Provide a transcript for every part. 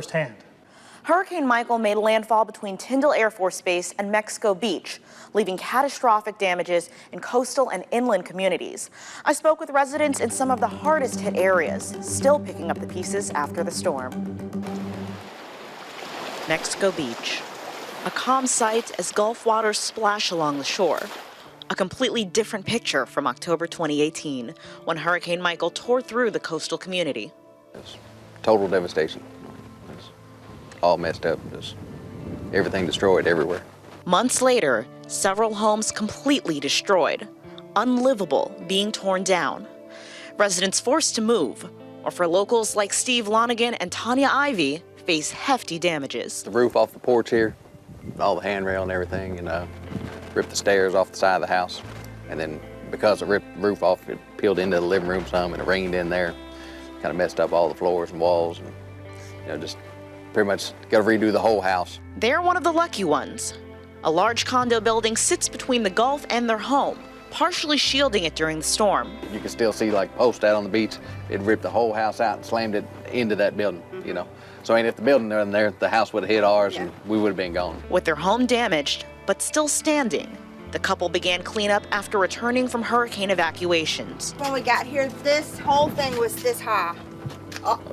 firsthand. Hurricane Michael made landfall between Tyndall Air Force Base and Mexico Beach, leaving catastrophic damages in coastal and inland communities. I spoke with residents in some of the hardest hit areas, still picking up the pieces after the storm. Mexico Beach, a calm sight as Gulf waters splash along the shore. A completely different picture from October 2018, when Hurricane Michael tore through the coastal community. It's total devastation. It's all messed up, just everything destroyed everywhere. Months later, several homes completely destroyed, unlivable, being torn down. Residents forced to move, or for locals like Steve Lonigan and Tanya Ivy, face hefty damages. The roof off the porch here, all the handrail and everything, ripped the stairs off the side of the house. And then because it ripped the roof off, it peeled into the living room some and it rained in there. Kind of messed up all the floors and walls and, just pretty much got to redo the whole house. They're one of the lucky ones. A large condo building sits between the Gulf and their home, partially shielding it during the storm. You can still see like posts out on the beach. It ripped the whole house out and slammed it into that building, So if the building wasn't there, the house would have hit ours and we would have been gone. With their home damaged, but still standing, the couple began cleanup after returning from hurricane evacuations. When we got here, this whole thing was this high.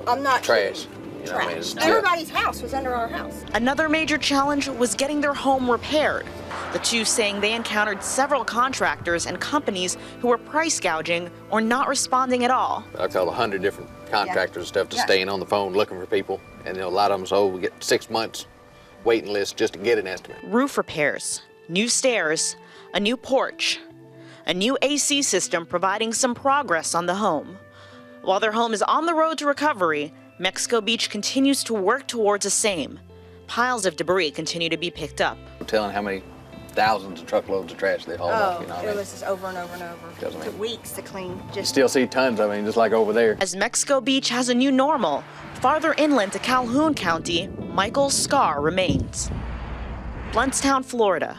I'm not trash. Trash. Everybody's house was under our house. Another major challenge was getting their home repaired. The two saying they encountered several contractors and companies who were price gouging or not responding at all. I've called 100 different contractors and stuff to staying on the phone looking for people. And a lot of them, we get 6 months waiting list just to get an estimate. Roof repairs, new stairs, a new porch, a new AC system providing some progress on the home. While their home is on the road to recovery, Mexico Beach continues to work towards the same. Piles of debris continue to be picked up. I'm telling how many thousands of truckloads of trash they haul off. It was just over and over and over. It took weeks to clean. You still see tons of it, just like over there. As Mexico Beach has a new normal, farther inland to Calhoun County, Michael's scar remains. Blountstown, Florida.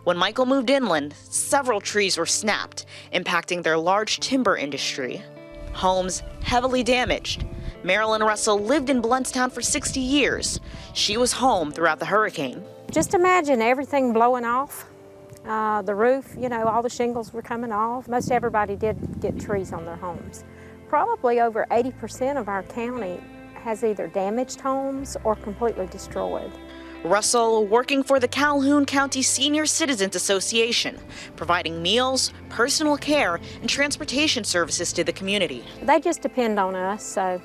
When Michael moved inland, several trees were snapped, impacting their large timber industry. Homes heavily damaged. Marilyn Russell lived in Blountstown for 60 years. She was home throughout the hurricane. Just imagine everything blowing off. The roof, all the shingles were coming off. Most everybody did get trees on their homes. Probably over 80% of our county has either damaged homes or completely destroyed. Russell working for the Calhoun County Senior Citizens Association, providing meals, personal care, and transportation services to the community. They just depend on us, so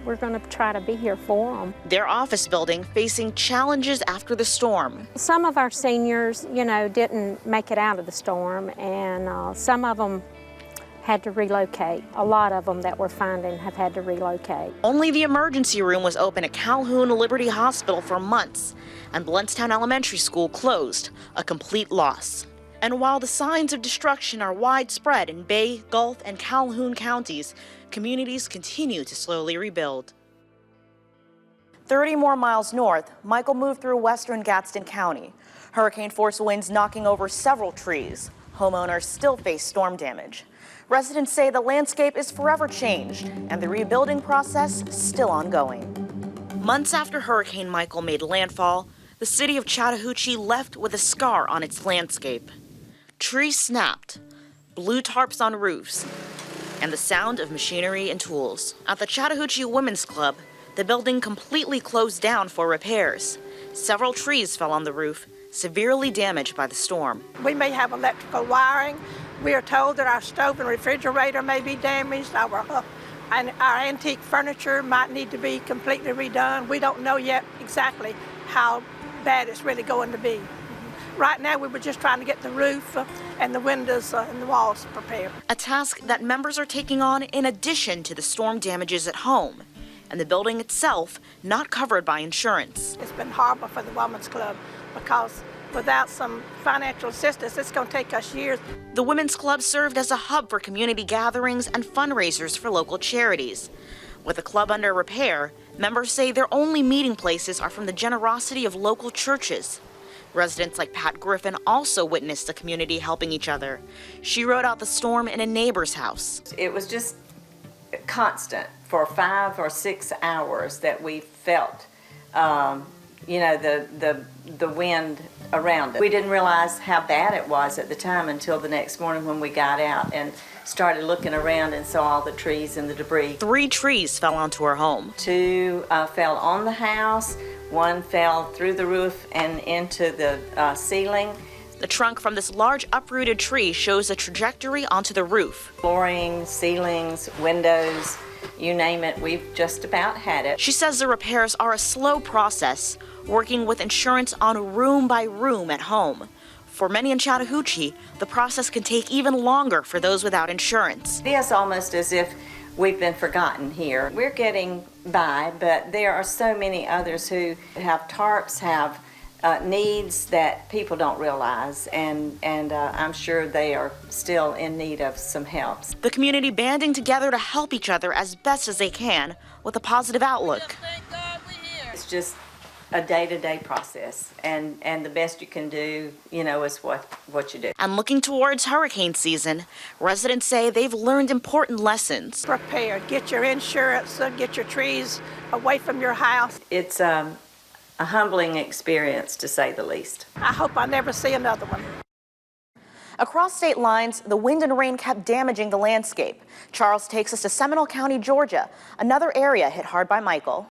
we're going to try to be here for them. Their office building facing challenges after the storm. Some of our seniors, didn't make it out of the storm, and some of them had to relocate. A lot of them that we're finding have had to relocate. Only the emergency room was open at Calhoun Liberty Hospital for months, and Blountstown Elementary School closed, a complete loss. And while the signs of destruction are widespread in Bay, Gulf, and Calhoun counties, communities continue to slowly rebuild. 30 more miles north, Michael moved through western Gadsden County. Hurricane-force winds knocking over several trees. Homeowners still face storm damage. Residents say the landscape is forever changed, and the rebuilding process still ongoing. Months after Hurricane Michael made landfall, the city of Chattahoochee left with a scar on its landscape. Trees snapped, blue tarps on roofs, and the sound of machinery and tools. At the Chattahoochee Women's Club, the building completely closed down for repairs. Several trees fell on the roof, severely damaged by the storm. We may have electrical wiring. We are told that our stove and refrigerator may be damaged. Our antique furniture might need to be completely redone. We don't know yet exactly how bad it's really going to be. Right now, we were just trying to get the roof and the windows and the walls prepared. A task that members are taking on in addition to the storm damages at home, and the building itself not covered by insurance. It's been horrible for the Women's Club because without some financial assistance, it's going to take us years. The Women's Club served as a hub for community gatherings and fundraisers for local charities. With the club under repair, members say their only meeting places are from the generosity of local churches. Residents like Pat Griffin also witnessed the community helping each other. She rode out the storm in a neighbor's house. It was just constant for 5 or 6 hours that we felt you know, the wind around it. We didn't realize how bad it was at the time until the next morning when we got out and started looking around and saw all the trees and the debris. 3 trees fell onto her home. 2 fell on the house, 1 fell through the roof and into the ceiling. The trunk from this large uprooted tree shows a trajectory onto the roof. Flooring, ceilings, windows, you name it, we've just about had it. She says the repairs are a slow process, working with insurance on room by room at home. For many in Chattahoochee, the process can take even longer for those without insurance. It is almost as if we've been forgotten here. We're getting by, but there are so many others who have tarps, have needs that people don't realize, and I'm sure they are still in need of some help. The community banding together to help each other as best as they can with a positive outlook. It's just a day-to-day process, and the best you can do, you know, is what you do. And looking towards hurricane season, residents say they've learned important lessons. Prepared. Get your insurance, get your trees away from your house. It's a humbling experience, to say the least. I hope I never see another one. Across state lines, the wind and rain kept damaging the landscape. Charles takes us to Seminole County, Georgia, another area hit hard by Michael.